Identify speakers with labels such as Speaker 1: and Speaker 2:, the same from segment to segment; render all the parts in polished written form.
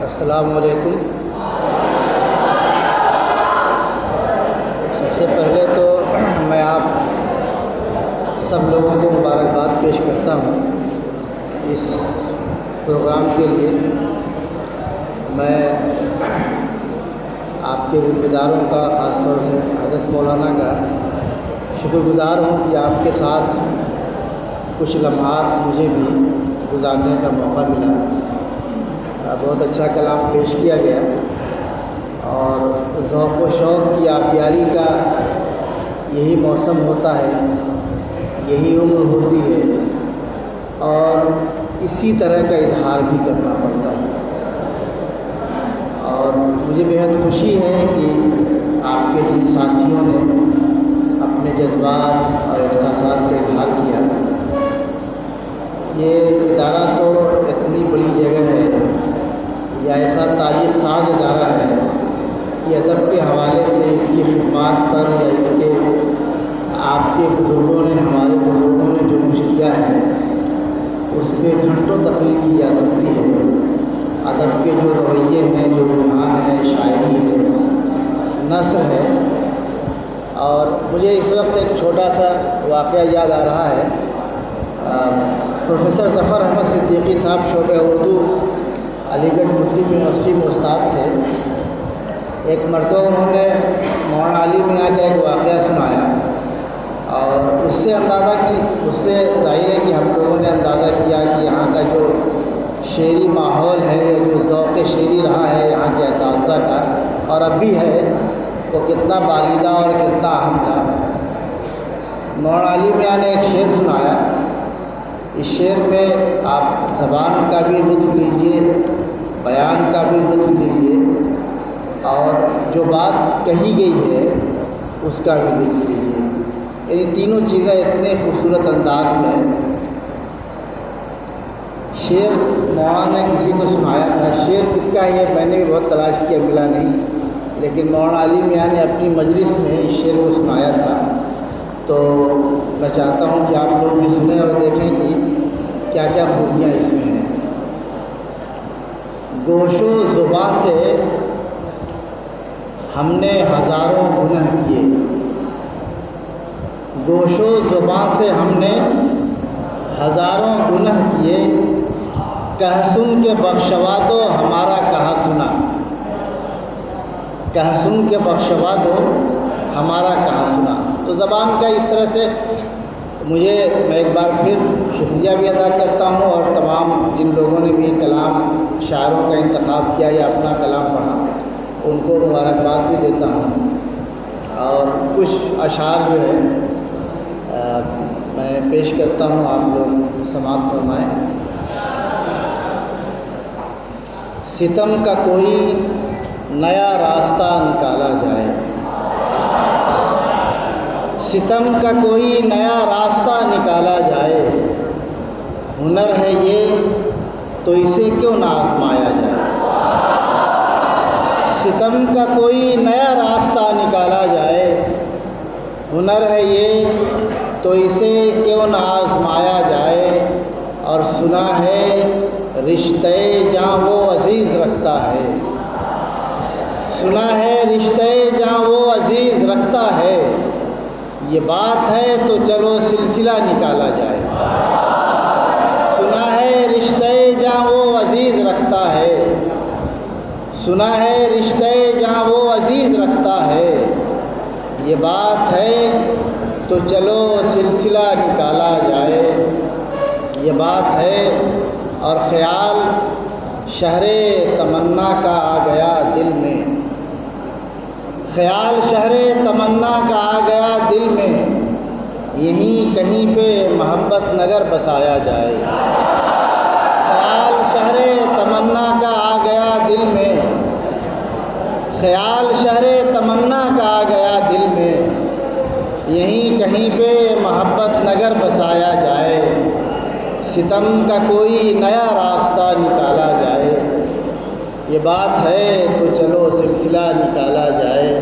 Speaker 1: السلام علیکم۔ سب سے پہلے تو میں آپ سب لوگوں کو مبارکباد پیش کرتا ہوں اس پروگرام کے لیے۔ میں آپ کے ذمہ داروں کا، خاص طور سے حضرت مولانا کا شکر گزار ہوں کہ آپ کے ساتھ کچھ لمحات مجھے بھی گزارنے کا موقع ملا۔ بہت اچھا کلام پیش کیا گیا اور ذوق و شوق کی آبیاری کا یہی موسم ہوتا ہے، یہی عمر ہوتی ہے اور اسی طرح کا اظہار بھی کرنا پڑتا ہے۔ اور مجھے بہت خوشی ہے کہ آپ کے جن ساتھیوں نے اپنے جذبات اور احساسات کا اظہار کیا۔ یہ ادارہ تو اتنی بڑی جگہ ہے یا ایسا تاریخ ساز ادارہ ہے کہ ادب کے حوالے سے اس کی خدمات پر یا اس کے آپ کے بزرگوں نے، ہمارے بزرگوں نے جو کچھ کیا ہے اس پہ گھنٹوں تقریر کی جا سکتی ہے۔ ادب کے جو رویے ہیں، جو رجحان ہے، شاعری ہے، نثر ہے۔ اور مجھے اس وقت ایک چھوٹا سا واقعہ یاد آ رہا ہے۔ پروفیسر ظفر احمد صدیقی صاحب شعبہ اردو علی گڑھ مسلم یونیورسٹی میں استاد تھے۔ ایک مرتبہ انہوں نے مولانا علی میاں کا ایک واقعہ سنایا اور اس سے ظاہر ہے کہ ہم لوگوں نے اندازہ کیا کہ یہاں کا جو شعری ماحول ہے، جو ذوق شعری رہا ہے یہاں کے اساتذہ کا اور اب بھی ہے، وہ کتنا بالیدہ اور کتنا اہم تھا۔ مولانا علی میاں نے ایک شعر سنایا۔ اس شعر میں آپ زبان کا بھی لطف لیجئے، بیان کا بھی لطف لیجئے اور جو بات کہی گئی ہے اس کا بھی لطف لیجئے۔ یعنی تینوں چیزیں اتنے خوبصورت انداز میں شعر مولانا نے کسی کو سنایا تھا۔ شعر کس کا ہے میں نے بھی بہت تلاش کیا، ملا نہیں، لیکن مولانا علی میاں نے اپنی مجلس میں اس شعر کو سنایا تھا۔ تو میں چاہتا ہوں کہ آپ لوگ بھی سنیں اور دیکھیں کہ کیا کیا خوبیاں اس میں ہیں۔ گوش و زباں سے ہم نے ہزاروں گناہ کیے، گوش و زباں سے ہم نے ہزاروں گناہ کیے، کہہ سن کے بخشوا دو ہمارا کہا سنا، کہہ سن کے بخشوا دو ہمارا کہا سنا۔ تو زبان کا اس طرح سے میں ایک بار پھر شکریہ بھی ادا کرتا ہوں اور تمام جن لوگوں نے بھی کلام شاعروں کا انتخاب کیا یا اپنا کلام پڑھا ان کو مبارکباد بھی دیتا ہوں۔ اور کچھ اشعار جو ہے میں پیش کرتا ہوں، آپ لوگ سماعت فرمائیں۔ ستم کا کوئی نیا راستہ نکالا جائے، ستم کا کوئی نیا راستہ نکالا جائے، ہنر ہے یہ تو اسے کیوں نہ آزمایا جائے، ستم کا کوئی نیا راستہ نکالا جائے، ہنر ہے یہ تو اسے کیوں نہ آزمایا جائے، اور سنا ہے رشتے جاں وہ عزیز رکھتا ہے، سنا ہے رشتے جاں وہ عزیز رکھتا ہے، یہ بات ہے تو چلو سلسلہ نکالا جائے، سنا ہے رشتے جاں وہ عزیز رکھتا ہے، سنا ہے رشتے جاں وہ عزیز رکھتا ہے، یہ بات ہے تو چلو سلسلہ نکالا جائے، یہ بات ہے۔ اور خیال شہر تمنا کا آ گیا دل میں، خیال شہر تمنا کا آ گیا دل میں، یہیں کہیں پہ محبت نگر بسایا جائے، خیال شہر تمنا کا آ گیا دل میں، خیال شہر تمنا کا آ گیا دل میں، یہیں کہیں پہ محبت نگر بسایا جائے، ستم کا کوئی نیا راستہ نکالا جائے، یہ بات ہے تو چلو سلسلہ نکالا جائے۔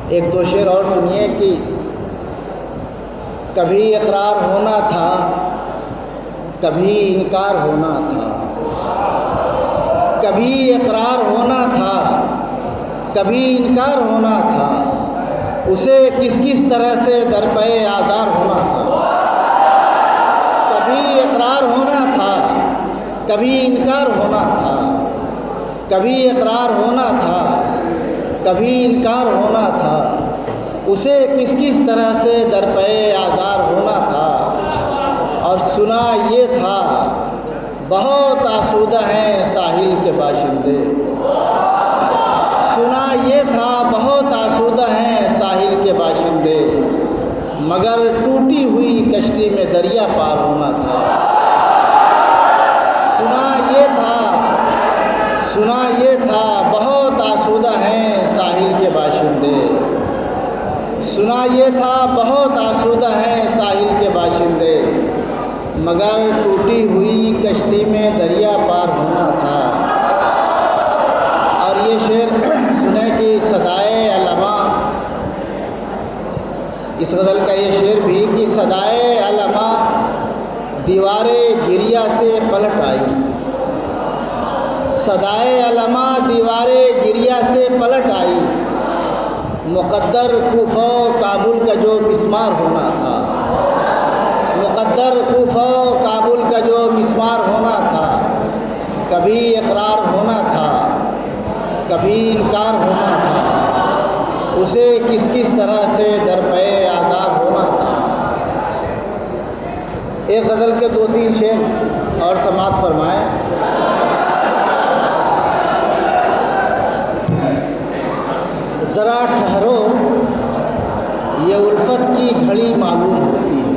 Speaker 1: ایک دو شعر اور سنیے کہ کبھی اقرار ہونا تھا، کبھی انکار ہونا تھا، کبھی اقرار ہونا تھا، کبھی انکار ہونا تھا، اسے کس کس طرح سے درپے آزار ہونا تھا۔ کبھی اقرار ہونا تھا، کبھی انکار ہونا تھا، کبھی اقرار ہونا تھا، کبھی انکار ہونا تھا، اسے کس کس طرح سے درپے آزار ہونا تھا۔ اور سنا یہ تھا بہت آسودہ ہیں ساحل کے باشندے، سنا یہ تھا بہت آسودہ ہیں ساحل کے باشندے، مگر ٹوٹی ہوئی کشتی میں دریا پار ہونا تھا۔ سنا یہ تھا بہت آسودہ ہیں ساحل کے باشندے، سنا یہ تھا بہت آسودہ ہیں ساحل کے باشندے، مگر ٹوٹی ہوئی کشتی میں دریا پار ہونا تھا۔ اور یہ شعر سنے کہ صدائے علماء، اس غزل کا یہ شعر بھی کہ صدائے علماء دیوارے گریا سے پلٹ آئی، صدائے علماء دیوارے گریا سے پلٹ آئی، مقدر کوفہ و کابل کا جو مسمار ہونا تھا، مقدر کوفہ و کابل کا جو مسمار ہونا تھا، کبھی اقرار ہونا تھا، کبھی انکار ہونا تھا، اسے کس کس طرح سے درپے آزار ہونا تھا۔ ایک غزل کے 2-3 شعر اور سماعت فرمائیں۔ ذرا ٹھہرو یہ الفت کی گھڑی معلوم ہوتی ہے،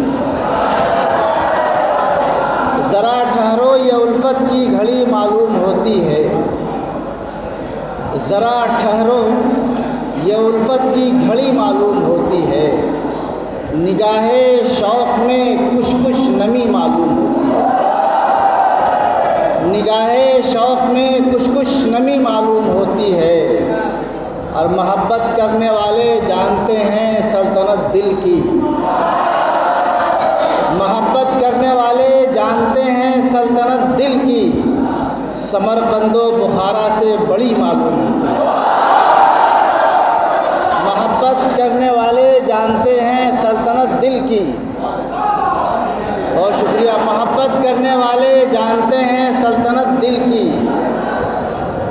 Speaker 1: ذرا ٹھہرو یہ الفت کی گھڑی معلوم ہوتی ہے، ذرا ٹھہرو یہ الفت کی گھڑی معلوم ہوتی ہے، نگاہ شوق میں کچھ کچھ نمی معلوم ہوتی ہے، نگاہ شوق میں کچھ کچھ نمی معلوم ہوتی ہے، اور محبت کرنے والے جانتے ہیں سلطنت دل کی، محبت کرنے والے جانتے ہیں سلطنت دل کی، سمرقند و بخارا سے بڑی معلوم ہوتی ہے، محبت کرنے والے جانتے ہیں سلطنت دل کی، بہت شکریہ، محبت کرنے والے جانتے ہیں سلطنت دل کی،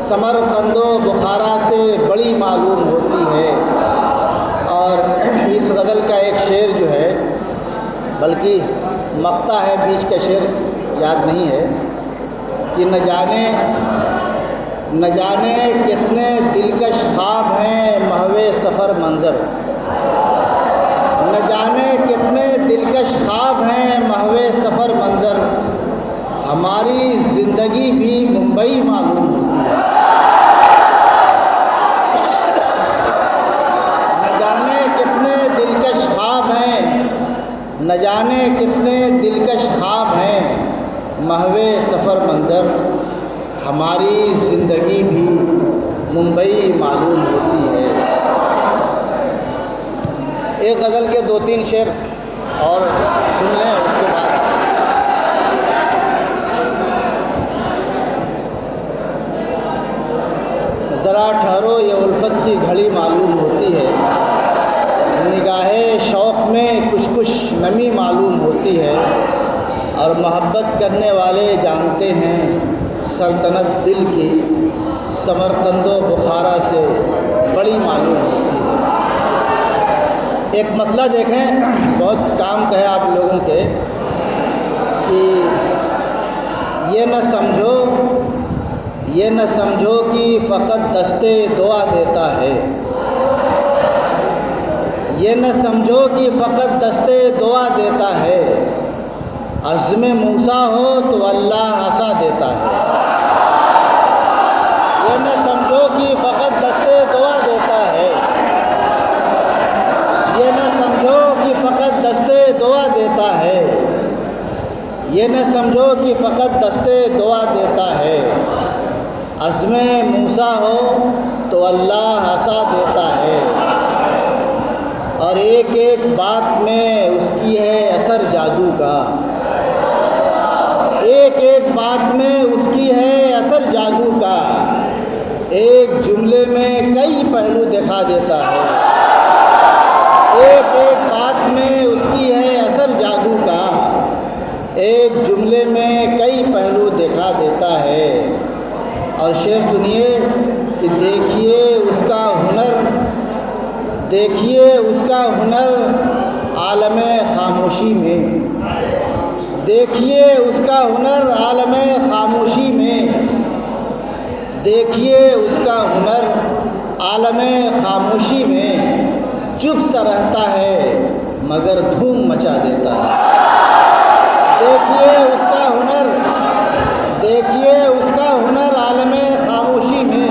Speaker 1: سمرقند و بخارا سے بڑی معلوم ہوتی ہے۔ اور اس غزل کا ایک شعر جو ہے، بلکہ مقطع ہے، بیچ کا شعر یاد نہیں ہے، کہ نہ جانے کتنے دلکش خواب ہیں محو سفر منظر، نہ جانے کتنے دلکش خواب ہیں محو سفر منظر، ہماری زندگی بھی ممبئی معلوم ہوتی ہے، نہ جانے کتنے دلکش خواب ہیں، نہ جانے کتنے دلکش خواب ہیں محو سفر منظر، ہماری زندگی بھی ممبئی معلوم ہوتی ہے۔ ایک غزل کے 2-3 شعر اور سن لیں، اس کے بعد ذرا ٹھہرو یہ الفت کی گھڑی معلوم ہوتی ہے، نگاہ شوق میں کچھ کچھ نمی معلوم ہوتی ہے، اور محبت کرنے والے جانتے ہیں سلطنت دل کی، سمرقند و بخارا سے بڑی معلوم ہوتی ہے۔ ایک مطلب دیکھیں، بہت کام کا ہے آپ لوگوں کے، کہ یہ نہ سمجھو کہ فقط دستے دعا دیتا ہے، یہ نہ سمجھو کہ فقط دستے دعا دیتا ہے، عزم موسیٰ ہو تو اللہ عصا دیتا ہے، یہ نہ سمجھو کہ فقط دستے دعا دیتا ہے، یہ نہ سمجھو کہ فقط دستے دعا دیتا ہے، یہ نہ سمجھو کہ فقط دستے دعا دیتا ہے، عزم موسیٰ ہو تو اللہ عصا دیتا ہے، اور ایک ایک بات میں اس کی ہے اثر جادو کا، ایک ایک بات میں اس کی ہے اثر جادو کا، دکھا دیتا ہے، ایک ایک بات میں اس کی ہے اثر جادو کا، ایک جملے میں کئی پہلو دکھا دیتا ہے۔ اور شعر سنیے کہ دیکھیے اس کا ہنر، دیکھیے اس کا ہنر عالم خاموشی میں، دیکھیے اس کا ہنر عالم خاموشی میں، دیکھیے اس کا ہنر عالم خاموشی میں، چپ سا رہتا ہے مگر دھوم مچا دیتا ہے۔ دیکھیے اس کا ہنر، دیکھیے اس کا ہنر عالم خاموشی میں۔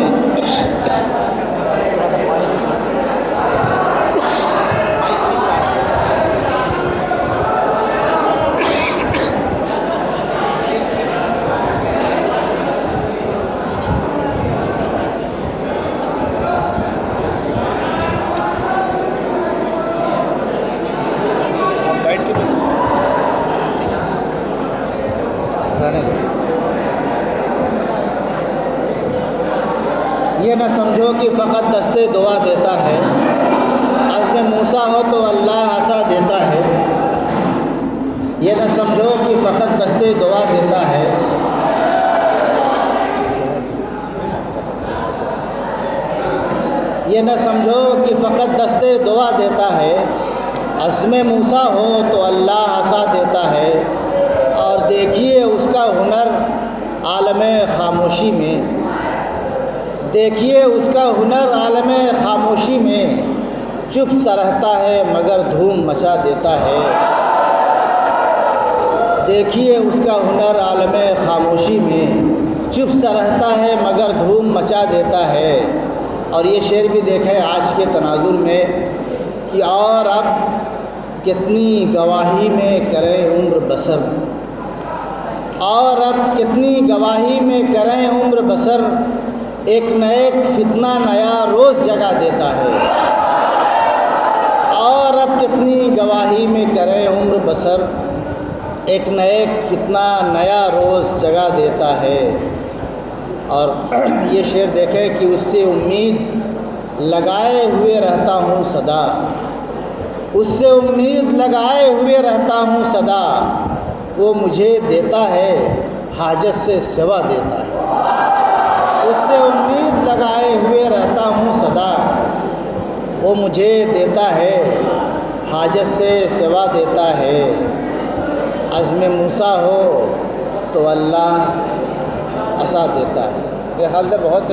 Speaker 1: یہ نہ سمجھو کہ فقط دستے دعا دیتا ہے، عزم موسیٰ ہو تو اللہ عصا دیتا ہے۔ یہ نہ سمجھو کہ فقط دستے دعا دیتا ہے، یہ نہ سمجھو کہ فقط دستے دعا دیتا ہے، عزم موسیٰ ہو تو اللہ عصا دیتا ہے۔ اور دیکھیے اس کا ہنر عالم خاموشی میں، دیکھیے اس کا ہنر عالم خاموشی میں، چپ سا رہتا ہے مگر دھوم مچا دیتا ہے۔ دیکھیے اس کا ہنر عالم خاموشی میں، چپ سا رہتا ہے مگر دھوم مچا دیتا ہے۔ اور یہ شعر بھی دیکھیں آج کے تناظر میں کہ اور اب کتنی گواہی میں کریں عمر بسر، اور اب کتنی گواہی میں کریں عمر بسر، ایک نہ ایک فتنہ نیا روز جگا دیتا ہے۔ اور اب کتنی گواہی میں کریں عمر بسر، ایک نہ ایک فتنہ نیا روز جگا دیتا ہے۔ اور یہ شعر دیکھیں کہ اس سے امید لگائے ہوئے رہتا ہوں صدا، اس سے امید لگائے ہوئے رہتا ہوں صدا، وہ مجھے دیتا ہے حاجت سے سوا دیتا ہے۔ اس سے امید لگائے ہوئے رہتا ہوں صدا، وہ مجھے دیتا ہے حاجت سے سوا دیتا ہے۔ عزم موسیٰ ہو تو اللہ عصا دیتا ہے۔ یہ خیال سے بہت